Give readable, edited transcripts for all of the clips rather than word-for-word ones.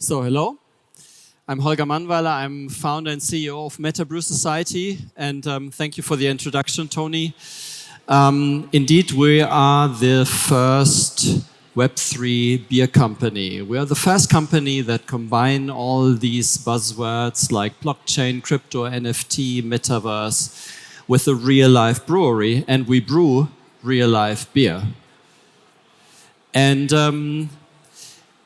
So, hello. I'm Holger Mannweiler. I'm founder and CEO of MetaBrewSociety, and thank you for the introduction, Tony. Indeed, we are the first Web3 beer company. We are the first company that combine all these buzzwords like blockchain, crypto, NFT, metaverse with a real-life brewery, and we brew real-life beer. And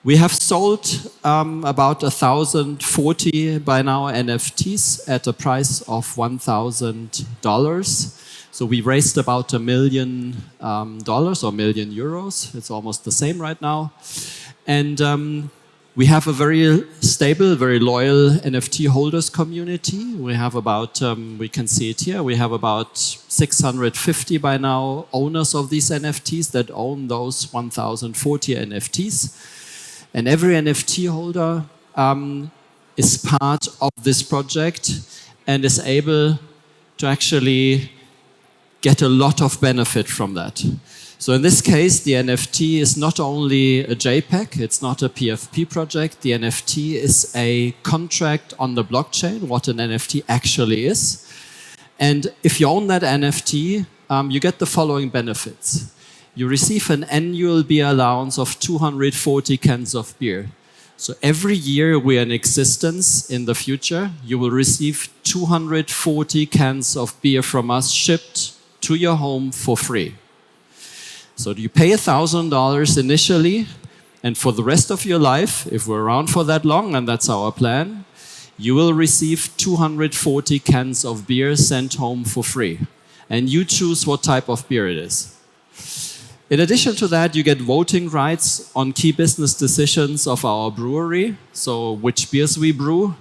we have sold about 1,040 by now NFTs at a price of $1,000. So we raised about $1 million or €1 million. It's almost the same right now. And we have a very stable, very loyal NFT holders community. We have about, we can see it here, we have about 650 by now owners of these NFTs that own those 1,040 NFTs. And every NFT holder is part of this project and is able to actually get a lot of benefit from that. So in this case, the NFT is not only a JPEG, it's not a PFP project. The NFT is a contract on the blockchain, what an NFT actually is. And if you own that NFT, you get the following benefits. You receive an annual beer allowance of 240 cans of beer. So every year we are in existence in the future, you will receive 240 cans of beer from us shipped to your home for free. So you pay $1,000 initially, and for the rest of your life, if we're around for that long, and that's our plan, you will receive 240 cans of beer sent home for free. And you choose what type of beer it is. In addition to that, you get voting rights on key business decisions of our brewery. So which beers we brew,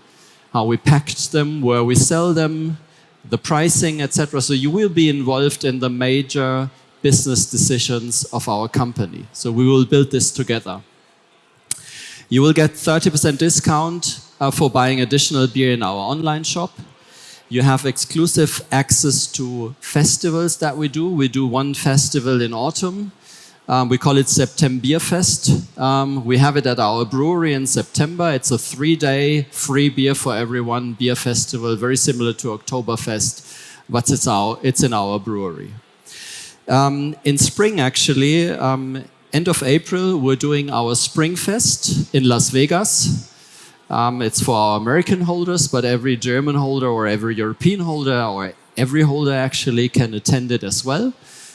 how we package them, where we sell them, the pricing, etc. So you will be involved in the major business decisions of our company. So we will build this together. You will get 30% discount for buying additional beer in our online shop. You have exclusive access to festivals that we do. We do one festival in autumn. We call it September Fest. We have it at our brewery in September. It's a 3-day free beer for everyone beer festival, very similar to Oktoberfest, but it's in our brewery. In spring, actually, end of April, we're doing our Spring Fest in Las Vegas. It's for our American holders, but every German holder or every European holder or every holder actually can attend it as well.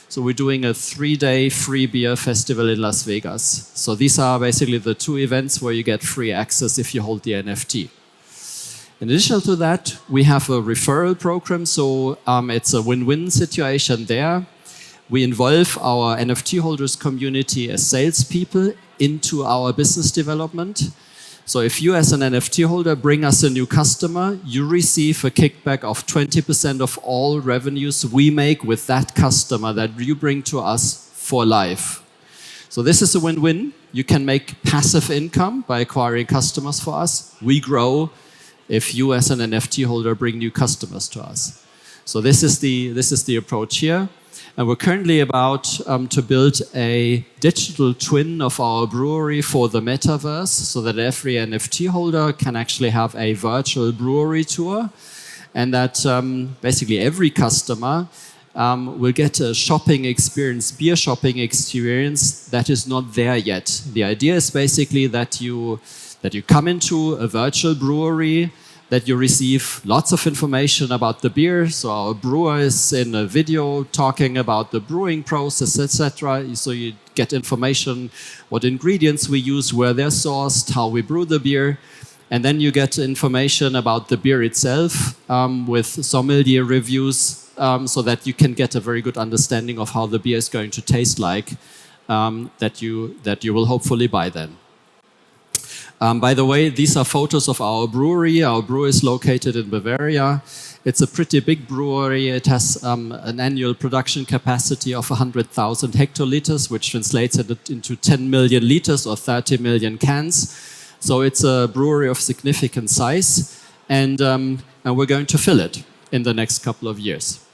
So we're doing a 3-day free beer festival in Las Vegas. So these are basically the two events where you get free access if you hold the NFT. In addition to that, we have a referral program. So it's a win-win situation there. We involve our NFT holders community as salespeople into our business development. So if you as an NFT holder bring us a new customer, you receive a kickback of 20% of all revenues we make with that customer that you bring to us for life. So this is a win-win. You can make passive income by acquiring customers for us. We grow if you as an NFT holder bring new customers to us. So this is the approach here. And we're currently about to build a digital twin of our brewery for the metaverse so that every NFT holder can actually have a virtual brewery tour and that basically every customer will get a shopping experience, beer shopping experience that is not there yet. The idea is basically that you come into a virtual brewery, that you receive lots of information about the beer. So our brewer is in a video talking about the brewing process, etc. So you get information, what ingredients we use, where they're sourced, how we brew the beer. And then you get information about the beer itself with sommelier reviews so that you can get a very good understanding of how the beer is going to taste like that you will hopefully buy then. By the way, these are photos of our brewery. Our brewery is located in Bavaria. It's a pretty big brewery. It has an annual production capacity of 100,000 hectoliters, which translates into 10 million liters or 30 million cans. So it's a brewery of significant size, and we're going to fill it in the next couple of years.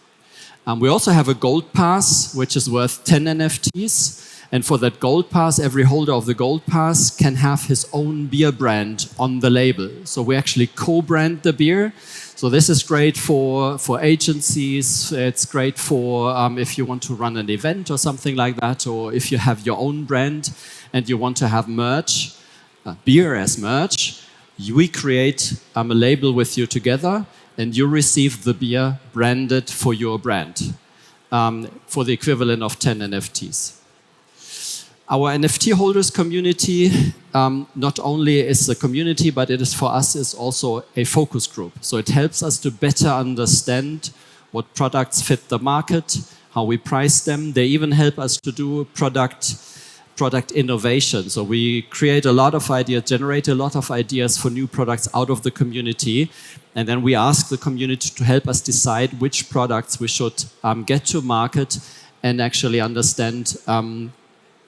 We also have a gold pass, which is worth 10 NFTs. And for that gold pass, every holder of the gold pass can have his own beer brand on the label. So we actually co-brand the beer. So this is great for agencies. It's great for if you want to run an event or something like that, or if you have your own brand and you want to have merch, beer as merch. We create a label with you together, and you receive the beer branded for your brand for the equivalent of 10 NFTs. Our NFT holders community not only is a community, but it is for us is also a focus group. So it helps us to better understand what products fit the market, how we price them. They even help us to do product innovation. So we create a lot of ideas, generate a lot of ideas for new products out of the community. And then we ask the community to help us decide which products we should get to market and actually understand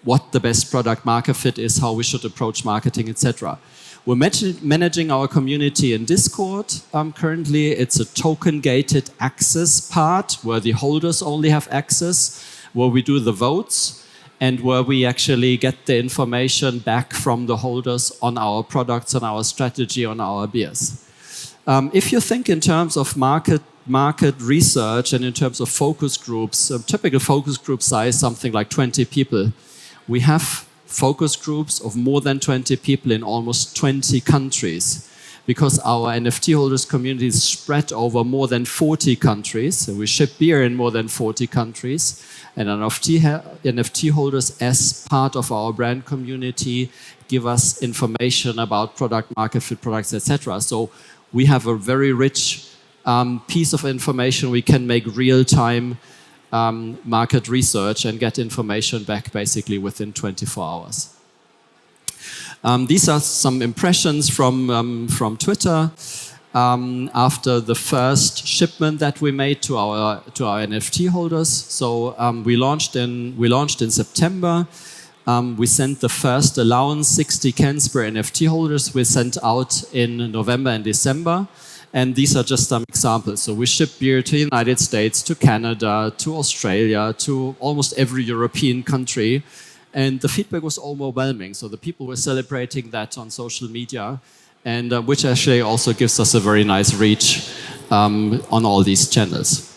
what the best product market fit is, how we should approach marketing, etc. We're managing our community in Discord. Currently, it's a token-gated access part where the holders only have access, where we do the votes, and where we actually get the information back from the holders on our products, on our strategy, on our beers. If you think in terms of market research and in terms of focus groups, a typical focus group size, something like 20 people. We have focus groups of more than 20 people in almost 20 countries because our NFT holders community is spread over more than 40 countries. So we ship beer in more than 40 countries. And NFT holders, as part of our brand community, give us information about product, market fit products, etc. So we have a very rich piece of information. We can make real-time market research and get information back basically within 24 hours. These are some impressions from Twitter after the first shipment that we made to our NFT holders. So we launched in September. We sent the first allowance, 60 cans per NFT holders. We sent out in November and December. And these are just some examples. So we ship beer to the United States, to Canada, to Australia, to almost every European country. And the feedback was overwhelming. So the people were celebrating that on social media, and which actually also gives us a very nice reach on all these channels.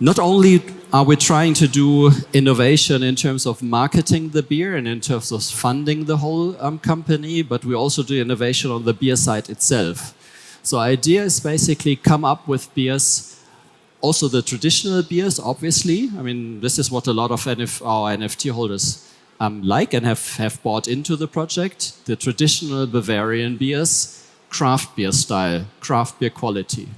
Not only are we trying to do innovation in terms of marketing the beer and in terms of funding the whole company, but we also do innovation on the beer side itself. So idea is basically come up with beers, also the traditional beers, obviously. I mean, this is what a lot of our NFT holders like and have bought into the project. The traditional Bavarian beers, craft beer style, craft beer quality.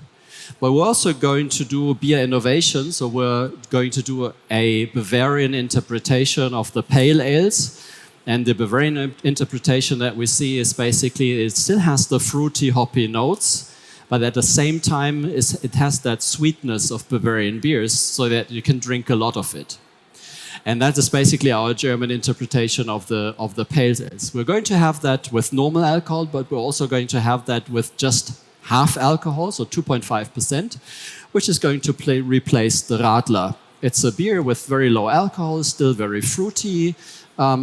But we're also going to do beer innovation. So we're going to do a Bavarian interpretation of the pale ales. And the Bavarian interpretation that we see is basically, it still has the fruity, hoppy notes, but at the same time, it has that sweetness of Bavarian beers so that you can drink a lot of it. And that is basically our German interpretation of the pale ales. We're going to have that with normal alcohol, but we're also going to have that with just half alcohol, so 2.5%, which is going to replace the Radler. It's a beer with very low alcohol, still very fruity,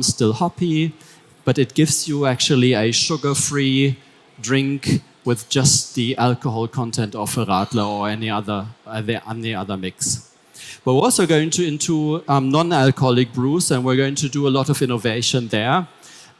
still hoppy, but it gives you actually a sugar-free drink with just the alcohol content of a Radler or any other mix. But we're also going into non-alcoholic brews, and we're going to do a lot of innovation there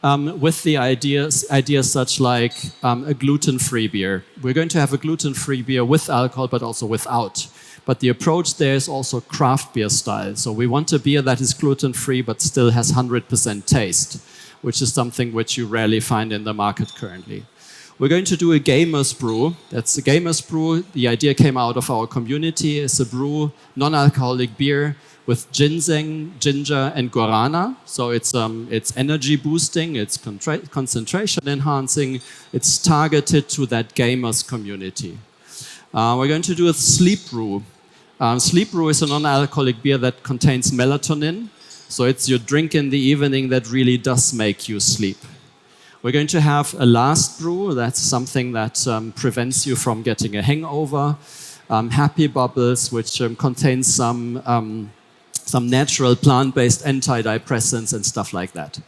with the ideas such like a gluten-free beer. We're going to have a gluten-free beer with alcohol, but also without. But the approach there is also craft beer style. So we want a beer that is gluten-free but still has 100% taste, which is something which you rarely find in the market currently. We're going to do a Gamers Brew. That's a Gamers Brew. The idea came out of our community. It's a brew, non-alcoholic beer with ginseng, ginger, and guarana. So it's energy boosting, it's concentration enhancing. It's targeted to that gamers community. We're going to do a Sleep Brew. Sleep Brew is a non-alcoholic beer that contains melatonin. So it's your drink in the evening that really does make you sleep. We're going to have a Last Brew. That's something that prevents you from getting a hangover. Happy Bubbles, which contains some some natural plant-based antidepressants and stuff like that.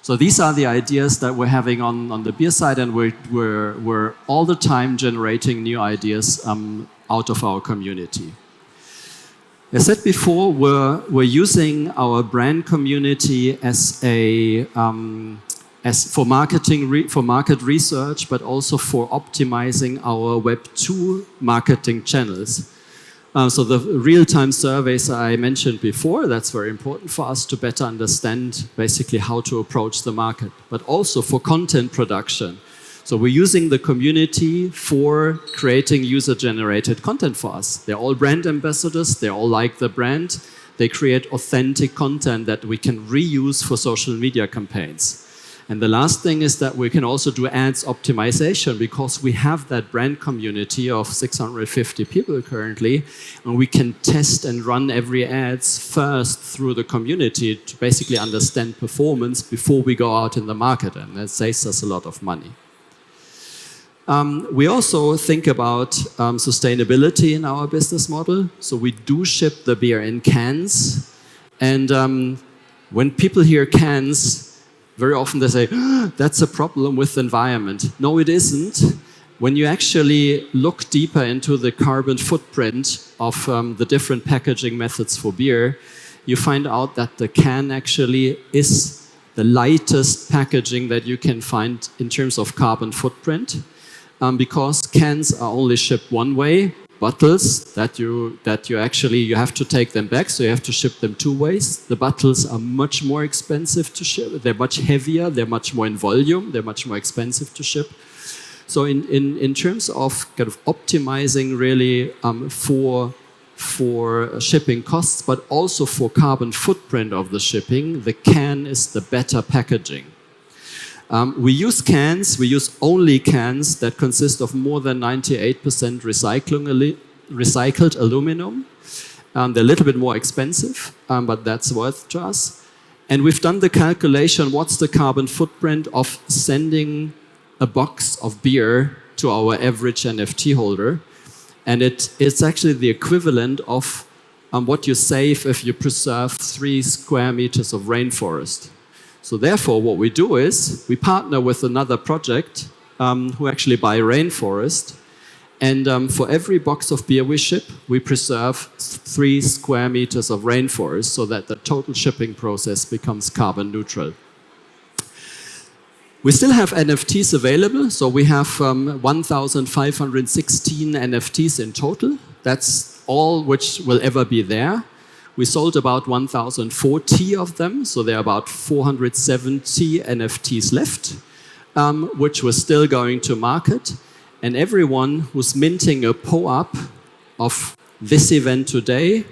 So these are the ideas that we're having on the beer side, and we're all the time generating new ideas out of our community. As I said before, we're using our brand community as a for market research, but also for optimizing our Web2 marketing channels. So the real-time surveys I mentioned before, that's very important for us to better understand basically how to approach the market, but also for content production. So we're using the community for creating user-generated content for us. They're all brand ambassadors, they all like the brand, they create authentic content that we can reuse for social media campaigns. And the last thing is that we can also do ads optimization, because we have that brand community of 650 people currently, and we can test and run every ads first through the community to basically understand performance before we go out in the market, and that saves us a lot of money. We also think about sustainability in our business model. So we do ship the beer in cans, and when people hear cans, very often they say, oh, that's a problem with the environment. No, it isn't. When you actually look deeper into the carbon footprint of the different packaging methods for beer, you find out that the can actually is the lightest packaging that you can find in terms of carbon footprint, because cans are only shipped one way. Bottles that you have to take them back, so you have to ship them two ways. The bottles are much more expensive to ship. They're much heavier. They're much more in volume. They're much more expensive to ship. So in terms of kind of optimizing really for shipping costs, but also for carbon footprint of the shipping, the can is the better packaging. We use cans, we use only cans that consist of more than 98% recycled aluminum. They're a little bit more expensive, but that's worth to us. And we've done the calculation, what's the carbon footprint of sending a box of beer to our average NFT holder. And it's actually the equivalent of what you save if you preserve 3 square meters of rainforest. So therefore, what we do is we partner with another project who actually buy rainforest. And for every box of beer we ship, we preserve 3 square meters of rainforest so that the total shipping process becomes carbon neutral. We still have NFTs available. So we have 1,516 NFTs in total. That's all which will ever be there. We sold about 1,040 of them, so there are about 470 NFTs left, which we're still going to market. And everyone who's minting a PO-up of this event today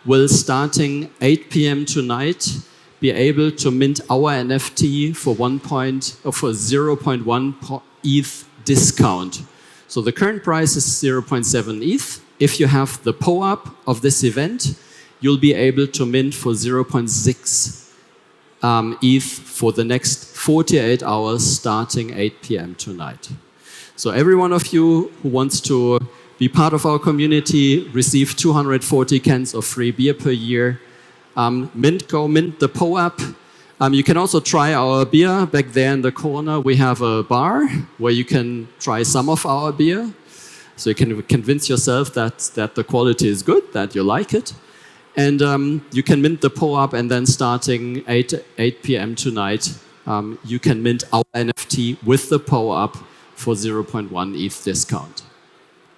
will, starting 8 p.m. tonight, be able to mint our NFT for 0.1 ETH discount. So the current price is 0.7 ETH. If you have the PO-up of this event, you'll be able to mint for 0.6 ETH for the next 48 hours starting 8 p.m. tonight. So every one of you who wants to be part of our community, receive 240 cans of free beer per year. Go mint the PO-up. You can also try our beer. Back there in the corner, we have a bar where you can try some of our beer. So you can convince yourself that the quality is good, that you like it. And you can mint the PO-up, and then starting 8 p.m. tonight, you can mint our NFT with the PO-up for 0.1 ETH discount.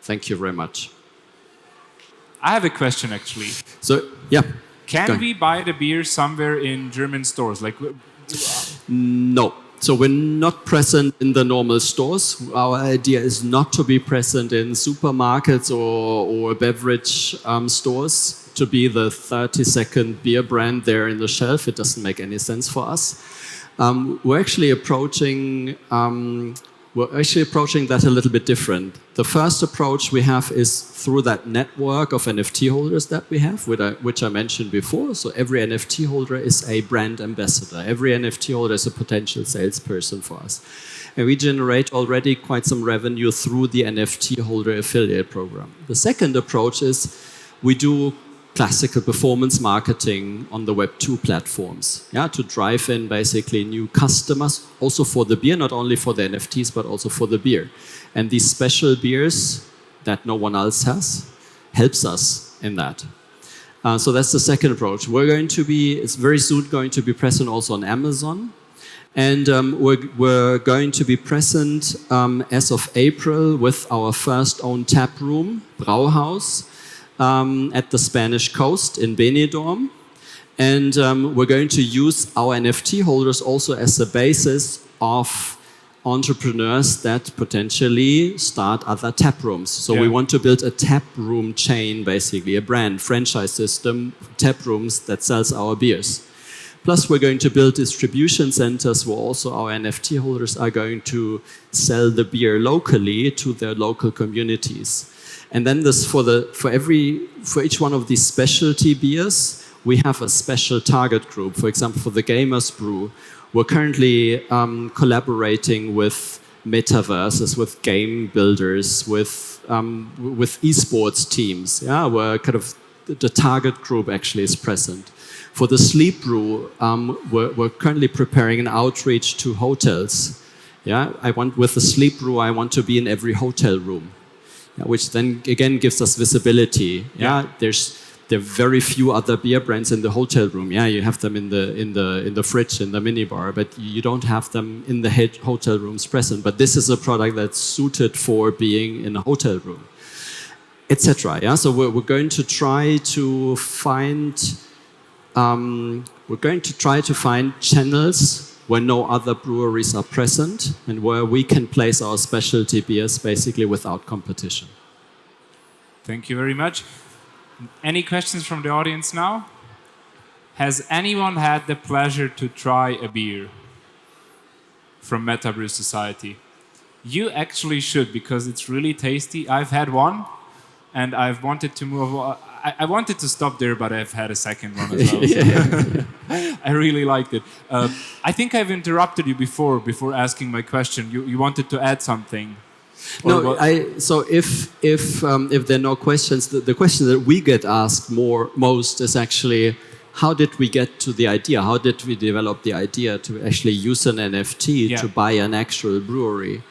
Thank you very much. I have a question, actually. So, yeah. Can we buy the beer somewhere in German stores? No. So we're not present in the normal stores. Our idea is not to be present in supermarkets or beverage stores, to be the 30-second beer brand there in the shelf. It doesn't make any sense for us. We're actually approaching that a little bit different. The first approach we have is through that network of NFT holders that we have, which I mentioned before. So every NFT holder is a brand ambassador. Every NFT holder is a potential salesperson for us. And we generate already quite some revenue through the NFT holder affiliate program. The second approach is we do classical performance marketing on the Web2 platforms, yeah, to drive in basically new customers, also for the beer, not only for the NFTs, but also for the beer. And these special beers that no one else has helps us in that. So that's the second approach. It's very soon going to be present also on Amazon. And we're going to be present as of April with our first own tap room, Brauhaus, at the Spanish coast in Benidorm. And we're going to use our NFT holders also as the basis of entrepreneurs that potentially start other tap rooms. So we want to build a tap room chain, basically, a brand, franchise system, tap rooms that sells our beers. Plus, we're going to build distribution centers where also our NFT holders are going to sell the beer locally to their local communities. And then for each one of these specialty beers, we have a special target group. For example, for the Gamers Brew, we're currently collaborating with metaverses, with game builders, with esports teams. Yeah, where kind of the target group actually is present. For the Sleep Brew, we're currently preparing an outreach to hotels. Yeah, with the Sleep Brew, I want to be in every hotel room, which then again gives us visibility. Yeah, there are very few other beer brands in the hotel room. Yeah, you have them in the fridge, in the minibar, but you don't have them in the hotel rooms present. But this is a product that's suited for being in a hotel room, etc. Yeah, so we're going to try to find. We're going to try to find channels where no other breweries are present and where we can place our specialty beers basically without competition. Thank you very much. Any questions from the audience now? Has anyone had the pleasure to try a beer from MetaBrewSociety? You actually should, because it's really tasty. I've had one, and I've wanted to move. I wanted to stop there, but I've had a second one as well. So I really liked it. I think I've interrupted you before asking my question. You wanted to add something. No, so if there are no questions, the question that we get asked most is actually, how did we get to the idea? How did we develop the idea to actually use an NFT to buy an actual brewery?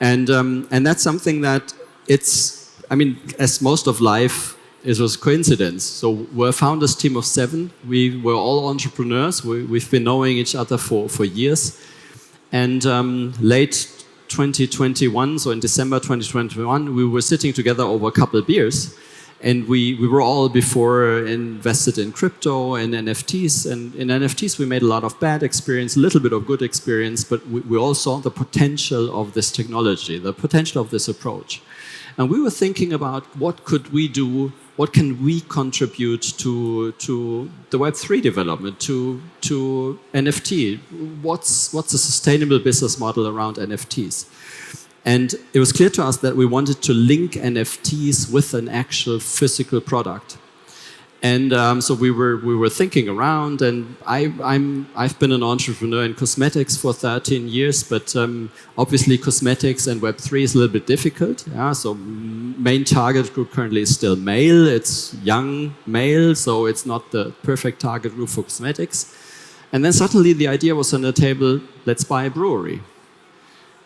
And that's something that as most of life, it was coincidence. So we're a founders team of 7. We were all entrepreneurs. We've been knowing each other for years. And late 2021, so in December 2021, we were sitting together over a couple of beers. And we were all before invested in crypto and NFTs. And in NFTs, we made a lot of bad experience, a little bit of good experience, but we all saw the potential of this technology, the potential of this approach. And we were thinking about what could we do, what can we contribute to the Web3 development, to NFT? What's a sustainable business model around NFTs? And it was clear to us that we wanted to link NFTs with an actual physical product. And so we were thinking around, and I've been an entrepreneur in cosmetics for 13 years, but obviously cosmetics and Web3 is a little bit difficult. Yeah? So main target group currently is still male. It's young male, so it's not the perfect target group for cosmetics. And then suddenly the idea was on the table, let's buy a brewery.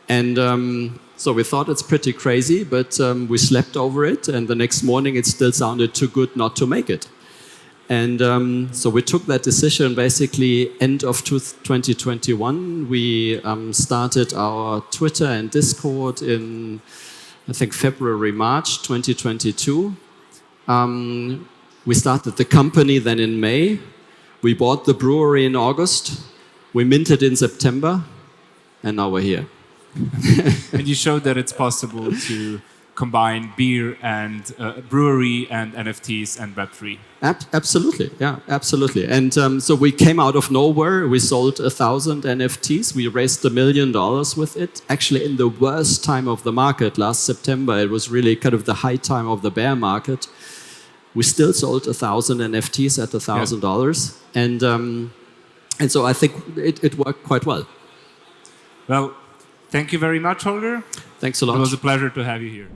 And so we thought it's pretty crazy, but we slept over it, and the next morning it still sounded too good not to make it. And so we took that decision basically end of 2021. We started our Twitter and Discord in, I think, February, March 2022. We started the company then in May. We bought the brewery in August. We minted in September. And now we're here. And you showed that it's possible to combine beer and brewery and NFTs and Web3. Absolutely, yeah, absolutely. And so we came out of nowhere. We sold 1,000 NFTs. We raised $1 million with it. Actually, in the worst time of the market, last September, it was really kind of the high time of the bear market. We still sold 1,000 NFTs at $1,000. Yeah. And so I think it worked quite well. Well, thank you very much, Holger. Thanks a lot. It was a pleasure to have you here.